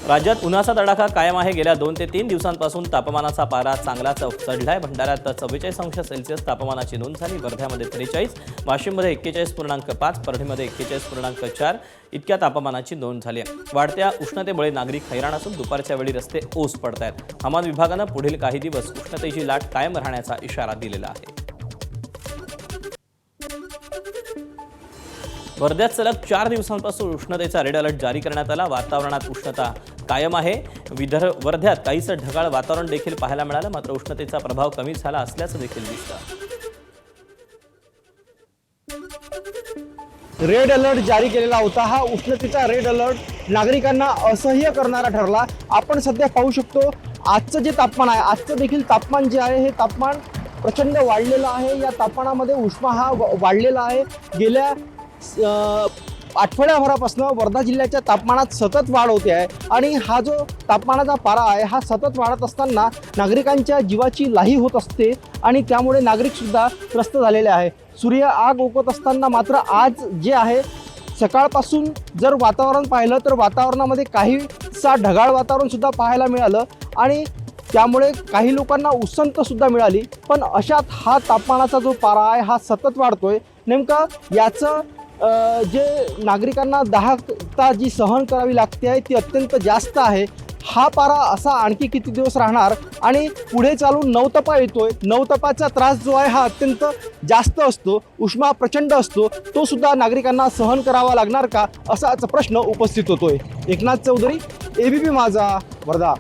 राज्यात उन्हाचा तडाखा कायम आहे। गेल्या 2 ते 3 दिवसांपासून तापमानाचा पारा चांगलाच चढलाय। भंडाऱ्यात 44° तापमानाची नोंद झाली। वर्ध्यामध्ये 43, वाशिममध्ये 41.5, परभणीमध्ये 41.4 इतक्या तापमानाची नोंद झाली आहे। वाढत्या उष्णतेमुळे नागरिक हैराण असून दुपारच्या वेळी रस्ते ओस पडतायत। हवामान विभागानं पुढील काही दिवस उष्णतेची लाट कायम राहण्याचा इशारा दिलेला आहे। वर्ध्यात सलग 4 दिवसांपासून उष्णतेचा रेड अलर्ट जारी करण्यात आला। वातावरणात उष्णता कायम आहे। वर्ध्यात काहीसं ढगाळ वातावरण देखील पाहायला मिळालं, मात्र उष्णतेचा प्रभाव कमी झाला असल्याचं देखील दिसतं। रेड अलर्ट जारी केलेला होता। हा उष्णतेचा रेड अलर्ट नागरिकांना असह्य करणारा ठरला। आपण सध्या पाहू शकतो आजचं जे तापमान आहे, आजचं देखील तापमान जे आहे हे तापमान प्रचंड वाढलेलं आहे। या तापमानामध्ये उष्मा हा वाढलेला आहे। गेल्या आठवड्याभरापासून वर्धा जिल्ह्याच्या तापमानात सतत वाढ होते आहे आणि हा जो तापमानाचा पारा आहे हा सतत वाढत असताना नागरिकांच्या जीवाची लाही होत असते आणि त्यामुळे नागरिकसुद्धा त्रस्त झालेले आहे। सूर्य आग ओकत असताना मात्र आज जे आहे सकाळपासून जर वातावरण पाहिलं तर वातावरणामध्ये काहीसा ढगाळ वातावरण सुद्धा पाहायला मिळालं आणि त्यामुळे काही लोकांना उसंत सुद्धा मिळाली। पण अशात हा तापमानाचा जो पारा आहे हा सतत वाढतोय। नेमका याचं जे नागरिकांना दाहकता जी सहन करावी लागते आहे ती अत्यंत जास्त आहे। हा पारा असा आणखी किती दिवस राहणार आणि पुढे चालून नवतपा येतोय। नवतपाचा त्रास जो आहे हा अत्यंत जास्त असतो, उष्मा प्रचंड असतो, तो सुद्धा नागरिकांना सहन करावा लागणार का असाच प्रश्न उपस्थित होतोय। एकनाथ चौधरी, एबीपी माझा, वर्धा।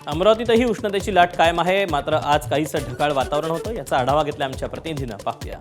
अमरावतीतही उष्णतेची लाट कायम आहे, मात्र आज काहीसं ढगाळ वातावरण होतं। याचा आढावा घेतला आमच्या प्रतिनिधीनं, पाहूया।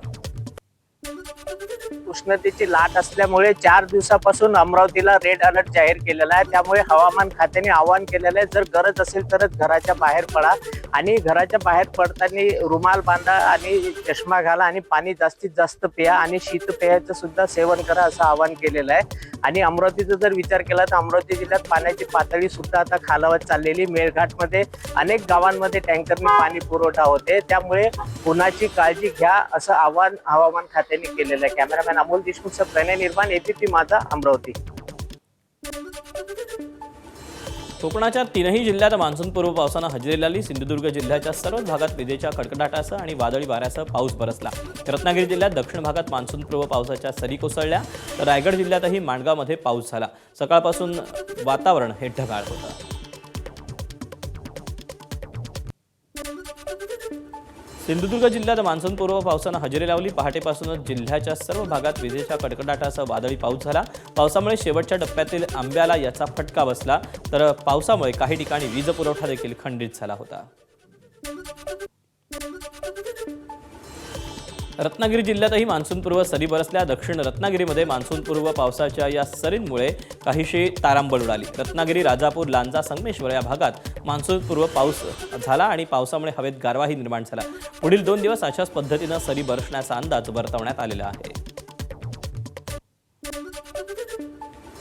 उष्णतेची लाट असल्यामुळे 4 दिवसापासून अमरावतीला रेड अलर्ट जाहीर केलेला आहे। त्यामुळे हवामान खात्याने आवाहन केलेलं आहे, जर गरज असेल तरच घराच्या बाहेर पडा आणि घराच्या बाहेर पडताना रुमाल बांधा आणि चष्मा घाला आणि पाणी जास्तीत जास्त प्या आणि शीतपेयाचं सुद्धा सेवन करा असं आवाहन केलेलं आहे। आणि अमरावतीचा जर विचार केला तर अमरावती जिल्ह्यात पाण्याची पातळी सुद्धा आता खालावत चाललेली। मेळघाटमध्ये अनेक गावांमध्ये टँकरने पाणी पुरवठा होते, त्यामुळे उन्हाची काळजी घ्या असं आवाहन हवामान खात्याने केलेलं आहे। कॅमेरामॅन अमोल देशमुख, प्रणय निर्माण, एबीपी माझा, अमरावती। कोकणाच्या 3ही जिल्ह्यात मान्सूनपूर्व पावसानं हजेरी लावली। सिंधुदुर्ग जिल्ह्याच्या सर्वच भागात विजेच्या कडकडाटासह आणि वादळी वाऱ्यासह पाऊस बरसला। रत्नागिरी जिल्ह्यात दक्षिण भागात मान्सूनपूर्व पावसाच्या सरी कोसळल्या, तर रायगड जिल्ह्यातही माणगावमध्ये पाऊस झाला। सकाळपासून वातावरण हे ढगाळ होतं। सिंधुदुर्ग जिल्ह्यात मान्सूनपूर्व पावसानं हजेरी लावली। पहाटेपासूनच जिल्ह्याच्या सर्व भागात विजेच्या कडकडाटासह वादळी पाऊस झाला। पावसामुळे शेवटच्या टप्प्यातील आंब्याला याचा फटका बसला, तर पावसामुळे काही ठिकाणी वीज पुरवठा देखील खंडित झाला होता। रत्नागिरी जिल्ह्यातही मान्सूनपूर्व सरी बरसल्या। दक्षिण रत्नागिरीमध्ये मान्सूनपूर्व पावसाच्या या सरींमुळे काहीशी तारांबळ उडाली। रत्नागिरी, राजापूर, लांजा, संगमेश्वर या भागात मान्सूनपूर्व पाऊस झाला आणि पावसामुळे हवेत गारवाही निर्माण झाला। पुढील 2 दिवस अशाच पद्धतीनं सरी बरसण्याचा अंदाज वर्तवण्यात आलेला आहे।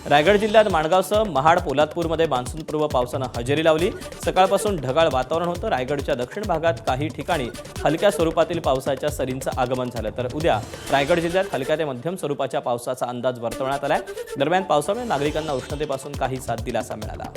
रायगड जिल्ह्यात माणगावसह महाड, पोलादपूरमध्ये मान्सूनपूर्व पावसानं हजेरी लावली। सकाळपासून ढगाळ वातावरण होतं। रायगडच्या दक्षिण भागात काही ठिकाणी हलक्या स्वरूपातील पावसाच्या सरींचं आगमन झालं, तर उद्या रायगड जिल्ह्यात हलक्या ते मध्यम स्वरूपाच्या पावसाचा अंदाज वर्तवण्यात आलाय। दरम्यान पावसामुळे नागरिकांना उष्णतेपासून काहीसा दिलासा मिळाला।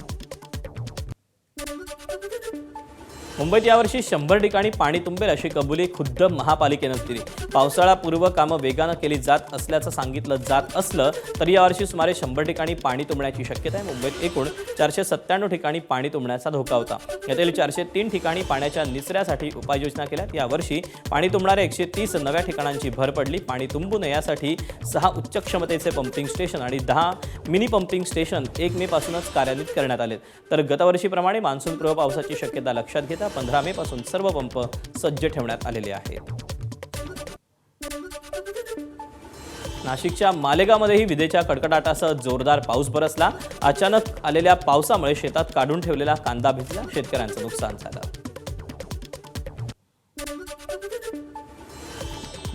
मुंबईत यावर्षी 100 ठिकाणी पाणी तुंबेल अशी कबुली खुद्द महापालिकेनंच दिली। पावसाळापूर्व कामं वेगानं केली जात असल्याचं सांगितलं जात असलं तरी यावर्षी सुमारे 100 ठिकाणी पाणी तुंबण्याची शक्यता आहे। मुंबईत एकूण 497 ठिकाणी पाणी तुंबण्याचा धोका होता। यातील 403 ठिकाणी पाण्याच्या निचऱ्यासाठी उपाययोजना केल्यात। यावर्षी पाणी तुंबणाऱ्या 130 नव्या ठिकाणांची भर पडली। पाणी तुंबू नये यासाठी 6 उच्च क्षमतेचे पंपिंग स्टेशन आणि 10 मिनी पंपिंग स्टेशन 1 मे पासूनच कार्यान्वित करण्यात आले, तर गतवर्षीप्रमाणे मान्सूनपूर्व पावसाची शक्यता लक्षात घेता 15 मे पासून सर्व पंप सज्ज ठेवण्यात आलेले आहेत। नाशिकच्या मालेगावमध्येही विजेच्या कडकडाटासह जोरदार पाऊस बरसला। अचानक आलेल्या पावसामुळे शेतात काढून ठेवलेला कांदा भिजला, शेतकऱ्यांचं नुकसान झालं।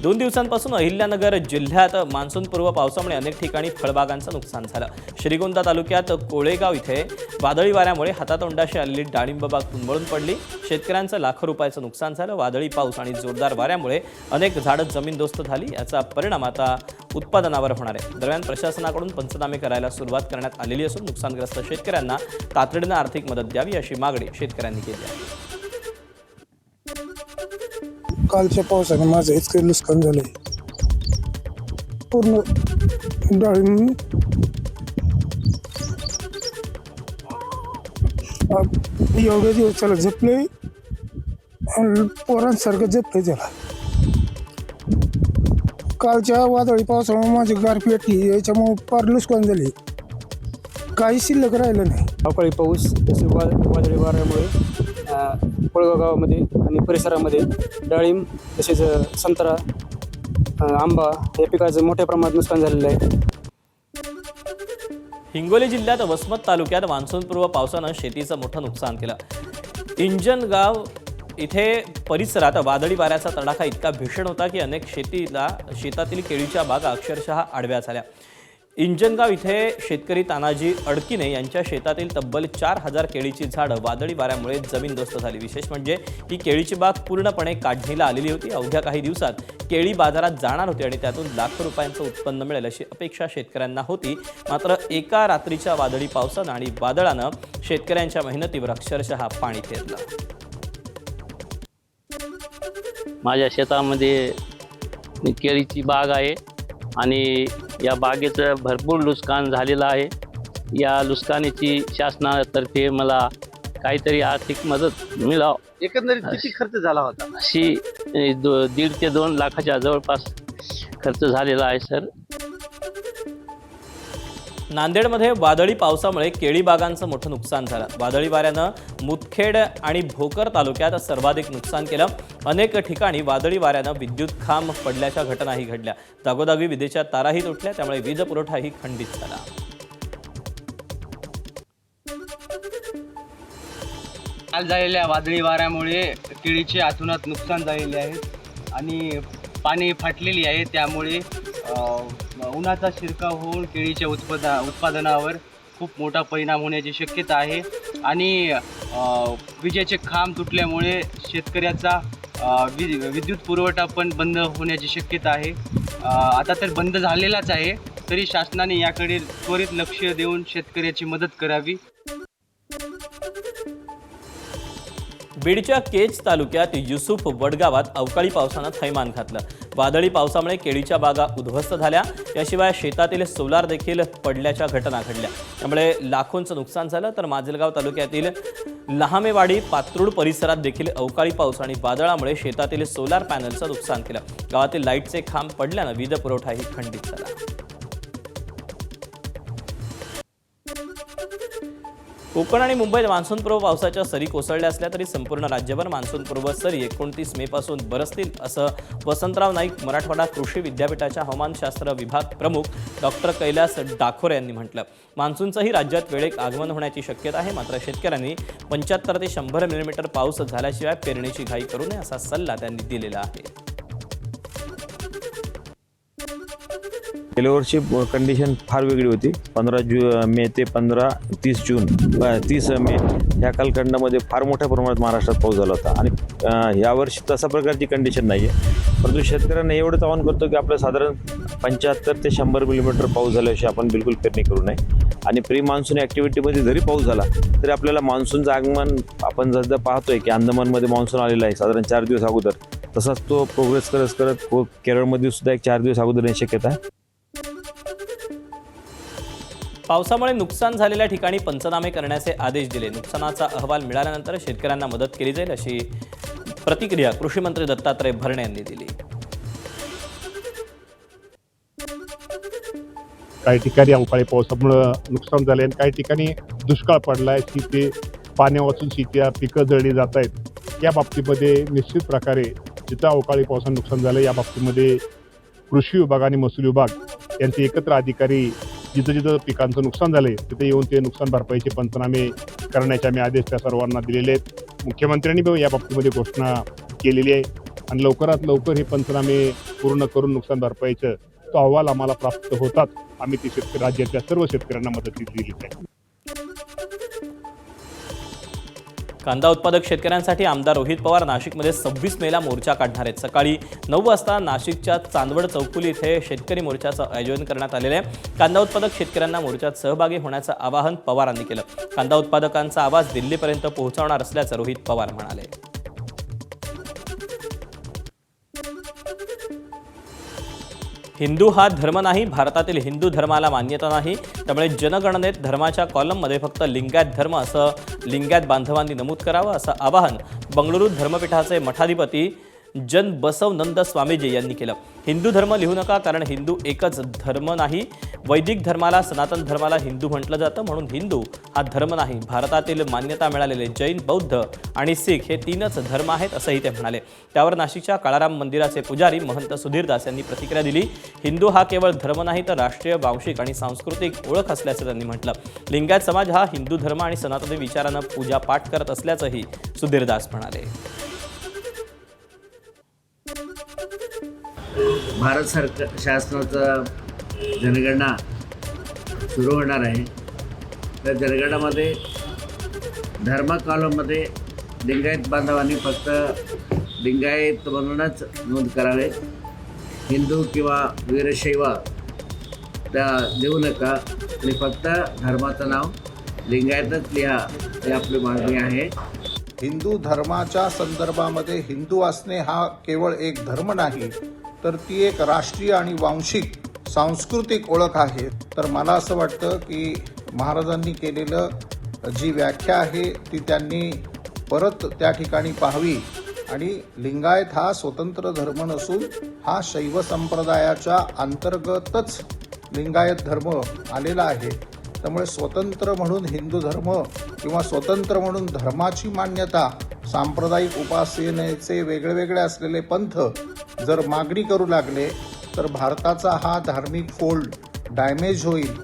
2 दिवसांपासून अहिल्यानगर जिल्ह्यात मान्सूनपूर्व पावसामुळे अनेक ठिकाणी फळबागांचं नुकसान झालं. श्रीगोंदा तालुक्यात कोळेगाव इथे वादळी वाऱ्यामुळे हातातोंडाशी आलेली डाळिंब बाग उन्मळून पडली. शेतकऱ्यांचं लाखो रुपयाचं नुकसान झालं. वादळी पाऊस आणि जोरदार वाऱ्यामुळे अनेक झाडं जमीनदोस्त झाली. याचा परिणाम आता उत्पादनावर होणार आहे. दरम्यान प्रशासनाकडून पंचनामे करायला सुरुवात करण्यात आलेली असून नुकसानग्रस्त शेतकऱ्यांना तातडीनं आर्थिक मदत द्यावी अशी मागणी शेतकऱ्यांनी केली आहे. कालच्या पावसाने माझं इतकं नुकसान झालंय. पूर्ण डाळिंब एवढे दिवस त्याला जपले आणि पोरांसारखं जपले त्याला. कालच्या वादळी पावसामुळे माझी गारपीट याच्यामुळे फार नुकसान झाले. काही शिल्लक राहिलं नाही. अवकाळी पाऊस तसे वादळी वाऱ्यामुळे कोळगाव गावामध्ये आणि परिसरामध्ये डाळिंब तसेच संत्रा आंबा या पिकाचं मोठ्या प्रमाणात नुकसान झालेलं आहे. हिंगोली जिल्ह्यात वसमत तालुक्यात मान्सूनपूर्व पावसानं शेतीचं मोठं नुकसान केलं. इंजनगाव इथे परिसरात वादळी वाऱ्याचा तडाखा इतका भीषण होता की अनेक शेतातील केळीच्या बागा अक्षरशः आडव्या झाल्या. इंजनगाव इथे शेतकरी तानाजी अडकिने यांच्या शेतातील तब्बल 4000 केळीची झाडं वादळी वाऱ्यामुळे जमीनदोस्त झाली. विशेष म्हणजे ही केळीची बाग पूर्णपणे काढणीला आलेली होती. अवघ्या काही दिवसात केळी बाजारात जाणार होती आणि त्यातून लाखो रुपयांचं उत्पन्न मिळेल अशी अपेक्षा शेतकऱ्यांना होती. मात्र एका रात्रीच्या वादळी पावसानं आणि वादळानं शेतकऱ्यांच्या मेहनतीवर अक्षरशः पाणी फेरलं. माझ्या शेतामध्ये केळीची बाग आहे आणि या बागेचं भरपूर नुकसान झालेलं आहे. या नुकसानीची शासनातर्फे मला काहीतरी आर्थिक मदत मिळावं. एकंदरीत किती खर्च झाला होता? अशी 1.5 ते 2 लाखाच्या जवळपास खर्च झालेला आहे सर. नांदेडमध्ये वादळी पावसामुळे केळी बागांचं मोठं नुकसान झालं. वादळी वाऱ्यानं मुदखेड आणि भोकर तालुक्यात सर्वाधिक नुकसान केलं. अनेक ठिकाणी वादळी वाऱ्यानं विद्युत खांब पडल्याच्या घटनाही घडल्या. जागोजागी विजेच्या ताराही तुटल्या. त्यामुळे वीज पुरवठाही खंडित झाला. काल झालेल्या वादळी वाऱ्यामुळे केळीचे अतोनात नुकसान झालेले आहे आणि पाने फाटलेली आहे. त्यामुळे उन्हाचा शिरकाव होऊन केळीच्या उत्पादनावर खूप मोठा परिणाम होण्याची शक्यता आहे आणि विजेचे खांब तुटल्यामुळे शेतकऱ्याचा विद्युत पुरवठा पण बंद होण्याची शक्यता आहे. आता तर बंद झालेलाच आहे, तरी शासनाने याकडे त्वरित लक्ष देऊन शेतकऱ्याची मदत करावी. बीडच्या केज तालुक्यात युसुफ वडगावात अवकाळी पावसानं थैमान घातलं. वादळी पावसामुळे केळीच्या बागा उद्ध्वस्त झाल्या. याशिवाय शेतातील सोलार देखील पडल्याच्या घटना घडल्या. त्यामुळे लाखोंचं नुकसान झालं. तर माजलगाव तालुक्यातील लहामेवाडी पात्रूड परिसरात देखील अवकाळी पाऊस आणि वादळामुळे शेतातील सोलार पॅनलचं नुकसान केलं. गावातील लाईटचे खांब पडल्यानं वीज पुरवठाही खंडित झाला. कोकण आणि मुंबईत मान्सूनपूर्व पावसाच्या सरी कोसळल्या असल्या तरी संपूर्ण राज्यभर मान्सूनपूर्व सरी 29 मे पासून बरसतील असं वसंतराव नाईक मराठवाडा कृषी विद्यापीठाच्या हवामानशास्त्र विभाग प्रमुख डॉक्टर कैलास डाखोरे यांनी म्हटलं. मान्सूनचंही राज्यात वेळेत आगमन होण्याची शक्यता आहे. मात्र शेतकऱ्यांनी 75 ते 100 मिलीमीटर पाऊस झाल्याशिवाय पेरणीची घाई करू नये असा सल्ला त्यांनी दिलेला आहे. गेल्या वर्षी कंडिशन फार वेगळी होती. 15 मे ते 30 मे ह्या कालखंडामध्ये फार मोठ्या प्रमाणात महाराष्ट्रात पाऊस झाला होता आणि यावर्षी तसा प्रकारची कंडिशन नाही आहे. परंतु शेतकऱ्यांना एवढंच आवाहन करतो की आपलं साधारण 75 ते 100 मिलीमीटर पाऊस झाल्याशिवाय आपण बिलकुल पेरणी करू नये. आणि प्री मान्सून ॲक्टिव्हिटीमध्ये जरी पाऊस झाला तरी आपल्याला मान्सूनचं आगमन आपण जसं पाहतोय की अंदमानमध्ये मान्सून आलेला आहे साधारण 4 दिवस अगोदर, तसाच तो प्रोग्रेस करत केरळमध्ये सुद्धा एक 4 दिवस अगोदर येण्याची शक्यता आहे. पावसामुळे नुकसान झालेल्या ठिकाणी पंचनामे करण्याचे आदेश दिले. नुकसानाचा अहवाल मिळाल्यानंतर शेतकऱ्यांना मदत केली जाईल अशी प्रतिक्रिया कृषी मंत्री दत्तात्रय भरणे यांनी दिली. काही ठिकाणी अवकाळी पावसामुळं नुकसान झाले आणि काही ठिकाणी दुष्काळ पडला आहे. शेती पाण्या वाचून शेती पिकं जळली जात आहेत. या बाबतीमध्ये निश्चित प्रकारे जिथं अवकाळी पावसानं नुकसान झालं या बाबतीमध्ये कृषी विभाग आणि महसूल विभाग यांचे एकत्र अधिकारी जिथं जिथं पिकांचं नुकसान झालंय तिथे येऊन ते नुकसान भरपाईचे पंचनामे करण्याचे आम्ही आदेश त्या सर्वांना दिलेले आहेत. मुख्यमंत्र्यांनी या बाबतीमध्ये घोषणा केलेली आहे आणि लवकरात लवकर हे पंचनामे पूर्ण करून नुकसान भरपाईचं तो अहवाल आम्हाला प्राप्त होतात. आम्ही ती राज्यातल्या सर्व शेतकऱ्यांना मदत दिली आहे. कांदा उत्पादक शेतकऱ्यांसाठी आमदार रोहित पवार नाशिकमध्ये 26 मेला मोर्चा काढणार आहेत. सकाळी 9 वाजता नाशिकच्या चांदवड चौफुली इथे शेतकरी मोर्चाचं आयोजन करण्यात आलेलं आहे. कांदा उत्पादक शेतकऱ्यांना मोर्चात सहभागी होण्याचं आवाहन पवारांनी केलं. कांदा उत्पादकांचा आवाज दिल्लीपर्यंत पोहोचवणार असल्याचं रोहित पवार म्हणाले. हिंदू हा धर्म नाही, भारतातील हिंदू धर्माला मान्यता नाही, त्यामुळे जनगणनेत धर्माच्या कॉलममध्ये फक्त लिंगायत धर्म असं लिंगायत बांधवांनी नमूद करावं असं आवाहन बंगळुरू धर्मपीठाचे मठाधिपती जन बसवनंद स्वामीजी यांनी केलं. हिंदू धर्म लिहू नका, कारण हिंदू एकच धर्म नाही. वैदिक धर्माला सनातन धर्माला हिंदू म्हटलं जातं, म्हणून हिंदू हा धर्म नाही. भारतातील मान्यता मिळालेले जैन, बौद्ध आणि शीख हे 3च धर्म आहेत असंही ते म्हणाले. त्यावर नाशिकच्या काळाराम मंदिराचे पुजारी महंत सुधीरदास यांनी प्रतिक्रिया दिली. हिंदू हा केवळ धर्म नाही तर राष्ट्रीय, वांशिक आणि सांस्कृतिक ओळख असल्याचं त्यांनी म्हटलं. लिंगायत समाज हा हिंदू धर्म आणि सनातनी विचारानं पूजा पाठ करत असल्याचंही सुधीरदास म्हणाले. भारत सरकार शासनाचं जनगणना सुरू होणार आहे. त्या जनगणनामध्ये धर्म कॉलममध्ये लिंगायत बांधवांनी फक्त लिंगायत म्हणूनच नोंद करावे. हिंदू किंवा वीरशैव त्या देऊ नका आणि फक्त धर्माचं नाव लिंगायतच लिहा, ही आपली मागणी आहे. हिंदू धर्माच्या संदर्भामध्ये हिंदू असणे हा केवळ एक धर्म नाही, तर ती एक राष्ट्रीय आणि वांशिक सांस्कृतिक ओळख आहे. तर मला असं वाटतं की महाराजांनी केलेलं जी व्याख्या आहे ती त्यांनी परत त्या ठिकाणी पाहावी. आणि लिंगायत हा स्वतंत्र धर्म नसून हा शैव संप्रदायाच्या अंतर्गतच लिंगायत धर्म आलेला आहे. त्यामुळे स्वतंत्र म्हणून हिंदू धर्म किंवा स्वतंत्र म्हणून धर्माची मान्यता, सांप्रदायिक उपासनेचे वेगळे असलेले पंथ जर मागणी करू लागले तर भारताचा हा धार्मिक फोल्ड डॅमेज होईल.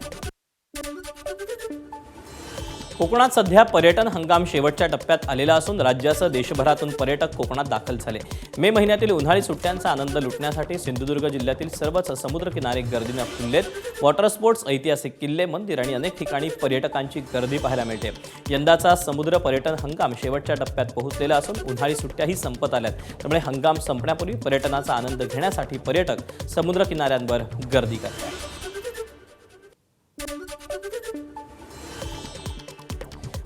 कोकणात सध्या पर्यटन हंगाम शेवटच्या टप्प्यात आलेला असून राज्यासह देशभरातून पर्यटक कोकणात दाखल झाले. मे महिन्यातील उन्हाळी सुट्ट्यांचा आनंद लुटण्यासाठी सिंधुदुर्ग जिल्ह्यातील सर्वच समुद्रकिनारे गर्दीने फुललेत. वॉटर स्पोर्ट्स, ऐतिहासिक किल्ले, मंदिर आणि अनेक ठिकाणी पर्यटकांची गर्दी पाहायला मिळते. यंदाचा समुद्र पर्यटन हंगाम शेवटच्या टप्प्यात पोहोचलेला असून उन्हाळी सुट्ट्याही संपत आल्यात. त्यामुळे हंगाम संपण्यापूर्वी पर्यटनाचा आनंद घेण्यासाठी पर्यटक समुद्रकिनाऱ्यांवर गर्दी करतात.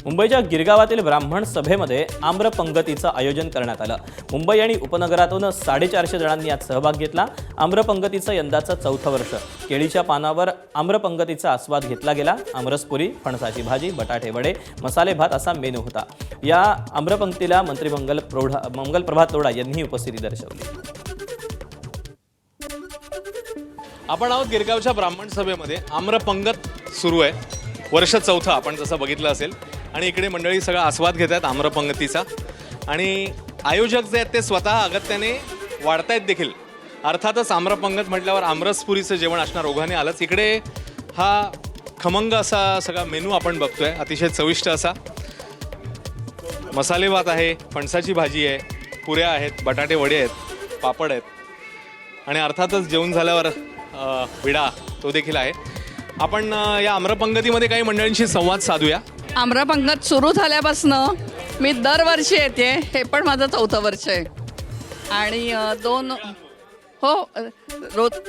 मुंबईच्या गिरगावातील ब्राह्मण सभेमध्ये आम्रपंगतीचं आयोजन करण्यात आलं. मुंबई आणि उपनगरातून 450 जणांनी यात सहभाग घेतला. आम्रपंगतीचं यंदाचं 4थं वर्ष. केळीच्या पानावर आम्रपंगतीचा आस्वाद घेतला गेला. आमरसपुरी, फणसाची भाजी, बटाटे वडे, मसाले भात असा मेनू होता. या आम्रपंक्तीला मंत्री मंगलप्रभात लोढा यांनी उपस्थिती दर्शवली. आपण आहोत गिरगावच्या ब्राह्मण सभेमध्ये. आम्रपंगत सुरू आहे, वर्ष 4थं आपण जसं बघितलं असेल. आणि इकडे मंडळी सगळा आस्वाद घेत आहेत आम्रपंगतीचा. आणि आयोजक जे आहेत ते स्वतः अगत्याने वाढतायत देखील. अर्थातच आम्रपंगत म्हटल्यावर आमरसपुरीचं जेवण असणार ओघाने आलंच. इकडे हा खमंग असा सगळा मेनू आपण बघतोय, अतिशय चविष्ट असा. मसाले भात आहे, फणसाची भाजी आहे, पुऱ्या आहेत, बटाटे वडे आहेत, पापड आहेत आणि अर्थातच जेवण झाल्यावर विडा तो देखील आहे. आपण या आम्रपंगतीमध्ये काही मंडळींशी संवाद साधूया. आम्रपंगत सुरू झाल्यापासनं मी दरवर्षी येते. हे पण माझं 4थं वर्ष आहे. आणि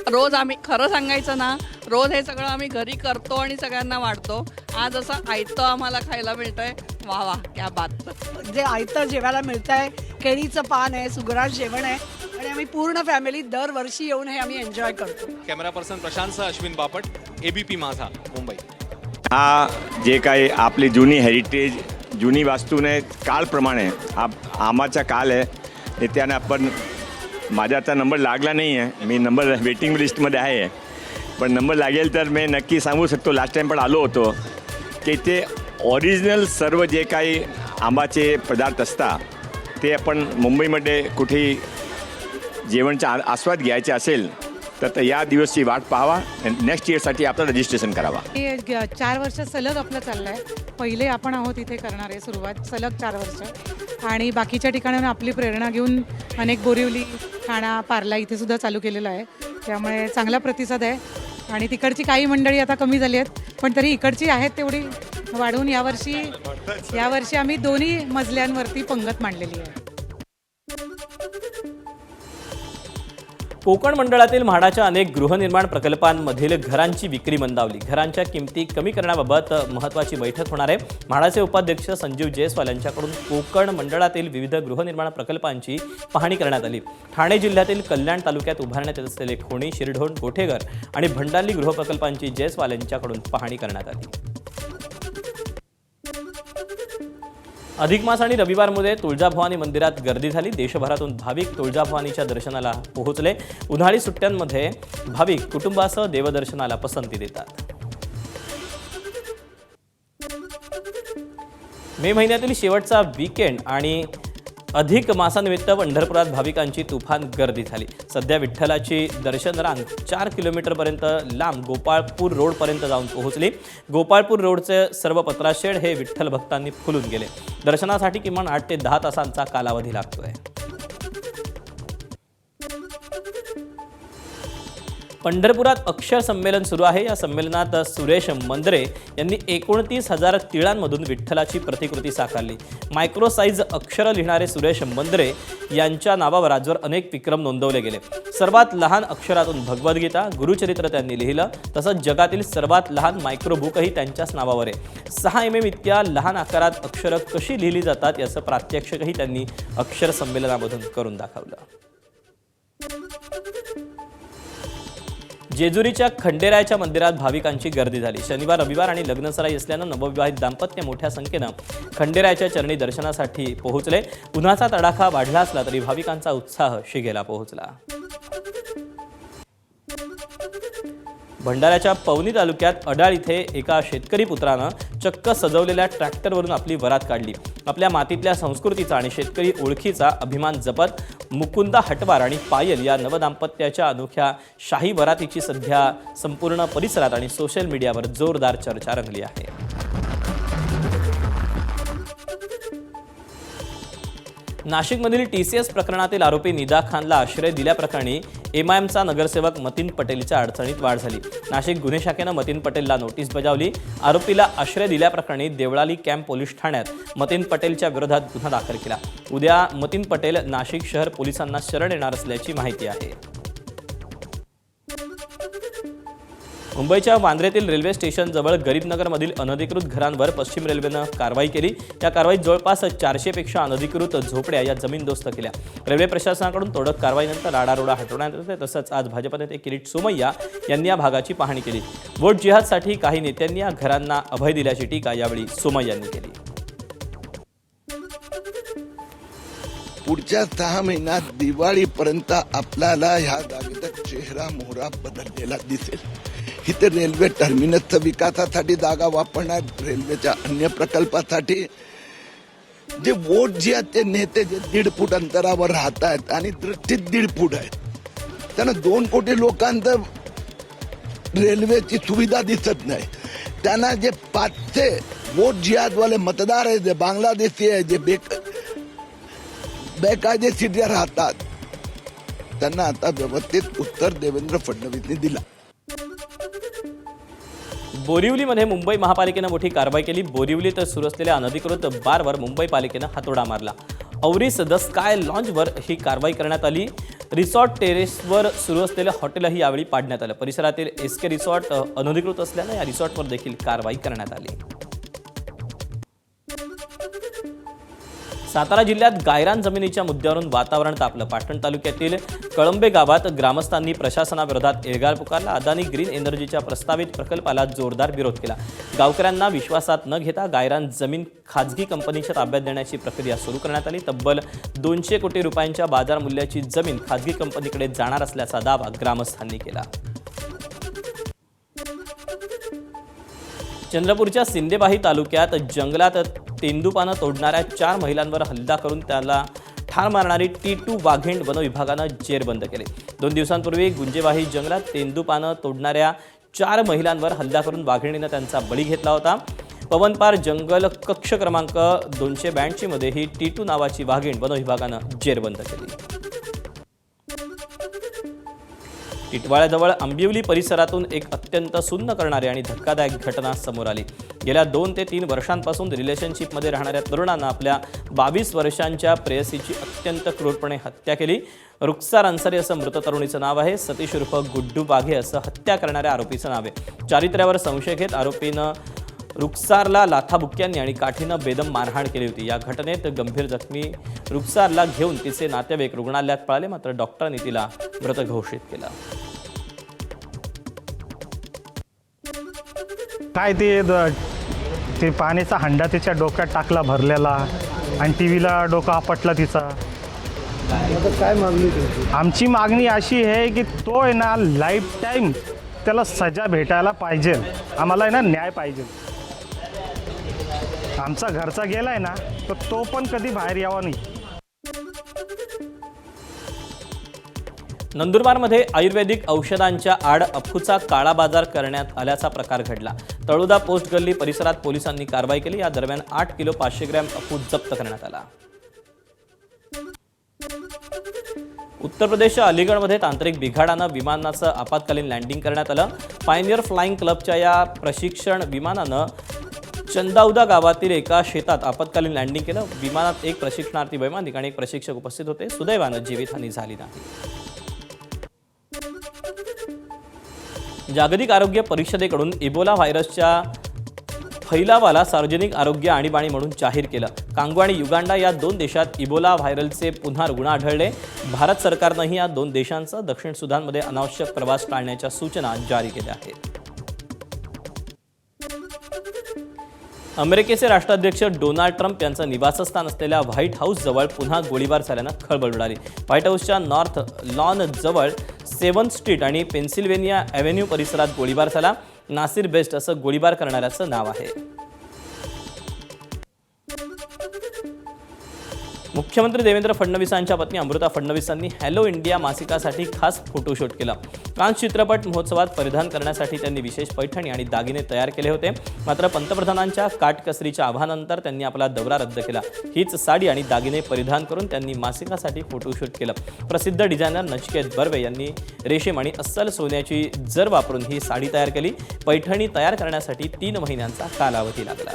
रोज आम्ही, खरं सांगायचं ना, रोज हे सगळं आम्ही घरी करतो आणि सगळ्यांना वाढतो. आज असं आयतं आम्हाला खायला मिळतंय. वा वा, क्या बात. जे आयतं जेवायला मिळत आहे, केळीचं पान आहे, सुगराज जेवण आहे आणि आम्ही पूर्ण फॅमिली दरवर्षी येऊन हे आम्ही एन्जॉय करतो. Camera person Prashant Ashwin Bapat, ABP माझा, मुंबई. हा जे काही आपली जुनी हेरिटेज, जुनी वास्तूने काळप्रमाणे आमाचा काल आहे. त्याने आपण, माझा आता नंबर लागला नाही आहे, मी नंबर वेटिंग लिस्टमध्ये आहे, पण नंबर लागेल तर मी नक्की सांगू शकतो. लास्ट टाईम पण आलो होतो की ते ओरिजिनल सर्व जे काही आंबाचे पदार्थ असतात ते आपण मुंबईमध्ये कुठेही जेवणचा आस्वाद घ्यायचा असेल तर या दिवसची वाट पाहावा. नेक्स्ट इयरसाठी आपलं रजिस्ट्रेशन करावा. 4 वर्ष सलग आपलं चाललं आहे. पहिले आपण आहोत इथे करणार आहे सुरुवात, सलग 4 वर्ष. आणि बाकीच्या ठिकाणांना आपली प्रेरणा घेऊन अनेक बोरिवली, ठाणा पार्ला इथे सुद्धा चालू केलेलं आहे, त्यामुळे चांगला प्रतिसाद आहे. आणि तिकडची काही मंडळी आता कमी झाली आहेत, पण तरी इकडची आहेत तेवढी वाढवून यावर्षी आम्ही 2 मजल्यांवरती पंगत मांडलेली आहे. कोकण मंडळातील म्हाडाच्या अनेक गृहनिर्माण प्रकल्पांमधील घरांची विक्री मंदावली. घरांच्या किमती कमी करण्याबाबत महत्त्वाची बैठक होणार आहे. म्हाडाचे उपाध्यक्ष संजीव जयस्वाल यांच्याकडून कोकण मंडळातील विविध गृहनिर्माण प्रकल्पांची पाहणी करण्यात आली. ठाणे जिल्ह्यातील कल्याण तालुक्यात उभारण्यात येत असलेले खोणी, शिरढोण, गोठेघर आणि भंडारली गृहप्रकल्पांची जयस्वाल यांच्याकडून पाहणी करण्यात आली. अधिक मास आणि रविवारमध्ये तुळजाभवानी मंदिरात गर्दी झाली. देशभरातून भाविक तुळजाभवानीच्या दर्शनाला पोहोचले. उन्हाळी सुट्ट्यांमध्ये भाविक कुटुंबासह देवदर्शनाला पसंती देतात. मे महिन्यातील शेवटचा वीकेंड आणि अधिक मासानिमित्त पंढरपुरात भाविकांची तुफान गर्दी झाली. सध्या विठ्ठलाची दर्शन रांग 4 किलोमीटरपर्यंत लांब गोपाळपूर रोडपर्यंत जाऊन पोहोचली. गोपाळपूर रोडचे सर्व पत्राशेड हे विठ्ठल भक्तांनी फुलून गेले. दर्शनासाठी किमान 8 ते 10 तासांचा कालावधी लागतोय. पंढरपुरात अक्षर संमेलन सुरू आहे. या संमेलनात सुरेश मंदरे यांनी 29,000 तिळांमधून विठ्ठलाची प्रतिकृती साकारली. मायक्रो साईज अक्षर लिहिणारे सुरेश मंदरे यांच्या नावावर आजवर अनेक विक्रम नोंदवले गेले. सर्वात लहान अक्षरातून भगवद्गीता, गुरुचरित्र त्यांनी लिहिलं. तसंच जगातील सर्वात लहान मायक्रोबुकही त्यांच्याच नावावर आहे. 6 mm इतक्या लहान आकारात अक्षरं कशी लिहिली जातात याचं प्रात्यक्षिकही त्यांनी अक्षर संमेलनामधून करून दाखवलं. जेजुरीच्या खंडेरायाच्या मंदिरात भाविकांची गर्दी झाली. शनिवार, रविवार आणि लग्नसराई असल्यानं नवविवाहित दाम्पत्य मोठ्या संख्येनं खंडेरायाच्या चरणी दर्शनासाठी पोहोचले. उन्हाचा तडाखा वाढला असला तरी भाविकांचा उत्साह शिगेला पोहोचला. भंडाऱ्याच्या पवनी तालुक्यात अडाळ इथे एका शेतकरी पुत्रानं चक्क सजवलेल्या ट्रॅक्टरवरून आपली वरात काढली. आपल्या मातीतल्या संस्कृतीचा आणि शेतकरी ओळखीचा अभिमान जपत मुकुंदा हटवार आणि पायल या नवदाम्पत्याच्या अनोख्या शाही वरातीची सध्या संपूर्ण परिसरात आणि सोशल मीडियावर जोरदार चर्चा रंगली आहे. नाशिकमधील TCS प्रकरणातील आरोपी निदा खानला आश्रय दिल्याप्रकरणी MIMचा नगरसेवक मतीन पटेलच्या अडचणीत वाढ झाली. नाशिक गुन्हे शाखेनं मतीन पटेलला नोटीस बजावली. आरोपीला आश्रय दिल्याप्रकरणी देवळाली कॅम्प पोलीस ठाण्यात मतीन पटेलच्या विरोधात गुन्हा दाखल केला. उद्या मतीन पटेल नाशिक शहर पोलिसांना शरण येणार असल्याची माहिती आहे. मुंबईच्या वांद्र्यातील रेल्वे स्टेशनजवळ गरीबनगरमधील अनधिकृत घरांवर पश्चिम रेल्वेनं कारवाई केली. या कारवाईत जवळपास 400 पेक्षा अनधिकृत झोपड्या या जमीनदोस्त केल्या. रेल्वे प्रशासनाकडून तोडक कारवाईनंतर राडारोडा हटवण्यात येते. तसंच आज भाजप नेते किरीट सोमय्या यांनी या भागाची पाहणी केली. वोट जिहादसाठी काही नेत्यांनी या घरांना अभय दिल्याची टीका यावेळी सोमय्यांनी केली. पुढच्या 6 महिन्यात दिवाळीपर्यंत आपल्याला ह्या जागेचा चेहरा मोहरा बदललेला दिसेल. इथे रेल्वे टर्मिनसच्या विकासासाठी जागा वापरणार, रेल्वेच्या अन्य प्रकल्पासाठी. जे वोट जे आहेत ते नेते जे 1.5 फूट अंतरावर राहत आहेत आणि दृष्टीत 1.5 फूट आहेत, त्यांना 2 कोटी लोकांचं रेल्वेची सुविधा दिसत नाही. त्यांना जे 500 वोट जिहादवाले मतदार आहेत, जे बांगलादेशी आहे, जे बेकायदेशीर जे राहतात, त्यांना आता व्यवस्थित उत्तर देवेंद्र फडणवीसने दिला. बोरिवलीमध्ये मुंबई महापालिकेनं मोठी कारवाई केली. बोरिवलीत सुरू असलेल्या अनधिकृत बारवर मुंबई पालिकेनं हातोडा मारला. औरीस द स्काय लॉन्जवर ही कारवाई करण्यात आली. रिसॉर्ट टेरेसवर सुरू असलेलं हॉटेलही यावेळी पाडण्यात आलं. परिसरातील SK रिसॉर्ट अनधिकृत असल्यानं या रिसॉर्टवर देखील कारवाई करण्यात आली. सातारा जिल्ह्यात गायरान जमिनीच्या मुद्द्यावरून वातावरण तापलं. पाटण तालुक्यातील कळंबे गावात ग्रामस्थांनी प्रशासनाविरोधात एल्गार पुकारला. अदानी ग्रीन एनर्जीच्या प्रस्तावित प्रकल्पाला जोरदार विरोध केला. गावकऱ्यांना विश्वासात न घेता गायरान जमीन खाजगी कंपनीच्या ताब्यात देण्याची प्रक्रिया सुरू करण्यात आली. तब्बल 200 कोटी रुपयांच्या बाजार मूल्याची जमीन खाजगी कंपनीकडे जाणार असल्याचा दावा ग्रामस्थांनी केला. चंद्रपूरच्या सिंदेवाही तालुक्यात जंगलात तेंदूपानं तोडणाऱ्या 4 महिलांवर हल्ला करून त्याला ठार मारणारी T2 वाघीण वन विभागानं जेरबंद केले. 2 दिवसांपूर्वी गुंजेवाही जंगलात तेंदूपानं तोडणाऱ्या 4 महिलांवर हल्ला करून वाघिणीनं त्यांचा बळी घेतला होता. पवनपार जंगल कक्ष क्रमांक 282 मध्ये ही T2 नावाची वाघीण वन विभागानं जेरबंद केली. टिटवाळ्याजवळ आंबिवली परिसरातून एक अत्यंत सुन्न करणारी आणि धक्कादायक घटना समोर आली। गेल्या 2 ते 3 वर्षांपासून रिलेशनशिपमध्ये राहणाऱ्या तरुणानं आपल्या 22 वर्षांच्या प्रेयसीची अत्यंत क्रूरपणे हत्या केली। रुखसार अन्सारी असं मृत तरुणीचं नाव आहे। सतीश उर्फ गुड्डू बाघे असं हत्या करणाऱ्या आरोपीचं नाव आहे। चारित्र्यावर संशय घेत आरोपीनं रुखसारला लाथाबुक्क्यांनी आणि काठीनं बेदम मारहाण केली होती। या घटनेत गंभीर जखमी रुखसारला घेऊन तिचे नातेवाईक रुग्णालयात पळाले, मात्र डॉक्टरांनी तिला मृत घोषित केलं। काय ते पाण्याचा हंडा तिच्या डोक्यात टाकला भरलेला आणि टीव्हीला डोका आपटला तिचा। काय मागणी तुमची? आमची मागणी अशी आहे की तो आहे ना लाईफ टाईम त्याला सजा भेटायला पाहिजे। आम्हाला आहे ना न्याय पाहिजे। आमचा घरचा गेलाय ना तर तो पण कधी बाहेर यावा नाही। नंदुरबारमध्ये आयुर्वेदिक औषधांच्या आड अफूचा काळा बाजार करण्यात आल्याचा प्रकार घडला। तळोदा पोस्ट गल्ली परिसरात पोलिसांनी कारवाई केली। या दरम्यान 8 किलो 500 ग्रॅम अफू जप्त करण्यात आला। उत्तर प्रदेशच्या अलीगडमध्ये तांत्रिक बिघाडानं विमानाचं आपत्कालीन लँडिंग करण्यात आलं। पायनियर फ्लाइंग क्लबच्या या प्रशिक्षण विमानानं चंदाउदा गावातील एका शेतात आपत्कालीन लँडिंग केलं। विमानात एक प्रशिक्षणार्थी वैमानिक आणि एक प्रशिक्षक उपस्थित होते। सुदैवानं जीवितहानी झाली नाही। जागतिक आरोग्य परिषदेकडून इबोला व्हायरसच्या फैलावाला सार्वजनिक आरोग्य आणीबाणी म्हणून जाहीर केलं। कांगो आणि युगांडा या 2 देशात इबोला व्हायरलचे पुन्हा रुग्ण आढळले। भारत सरकारनंही या 2 देशांचा दक्षिण सुदानमध्ये अनावश्यक प्रवास टाळण्याच्या सूचना जारी केल्या आहेत। अमेरिकेचे राष्ट्राध्यक्ष डोनाल्ड ट्रम्प यांचं निवासस्थान असलेल्या व्हाईट हाऊस जवळ पुन्हा गोळीबार झाल्यानं खळबळ उडाली। व्हाईट हाऊसच्या नॉर्थ लॉन जवळ 7th स्ट्रीट आणि पेन्सिल्व्हेनिया ॲव्हेन्यू परिसरात गोळीबार झाला। नासिर बेस्ट असं गोळीबार करणाऱ्याचं नाव आहे। मुख्यमंत्री देवेंद्र फडणवीसांच्या पत्नी अमृता फडणवीसांनी हॅलो इंडिया मासिकासाठी खास फोटोशूट केला। कांस चित्रपट महोत्सवात परिधान करण्यासाठी त्यांनी विशेष पैठणी आणि दागिने तयार केले होते, मात्र पंतप्रधानांच्या काटकसरीच्या आवाहनानंतर त्यांनी आपला दौरा रद्द केला। हीच साडी आणि दागिने परिधान करून त्यांनी मासिकासाठी फोटोशूट केलं। प्रसिद्ध डिझायनर नचिकेत बर्वे यांनी रेशीम आणि अस्सल सोन्याची जर वापरून ही साडी तयार केली। पैठणी तयार करण्यासाठी 3 महिन्यांचा कालावधी लागला।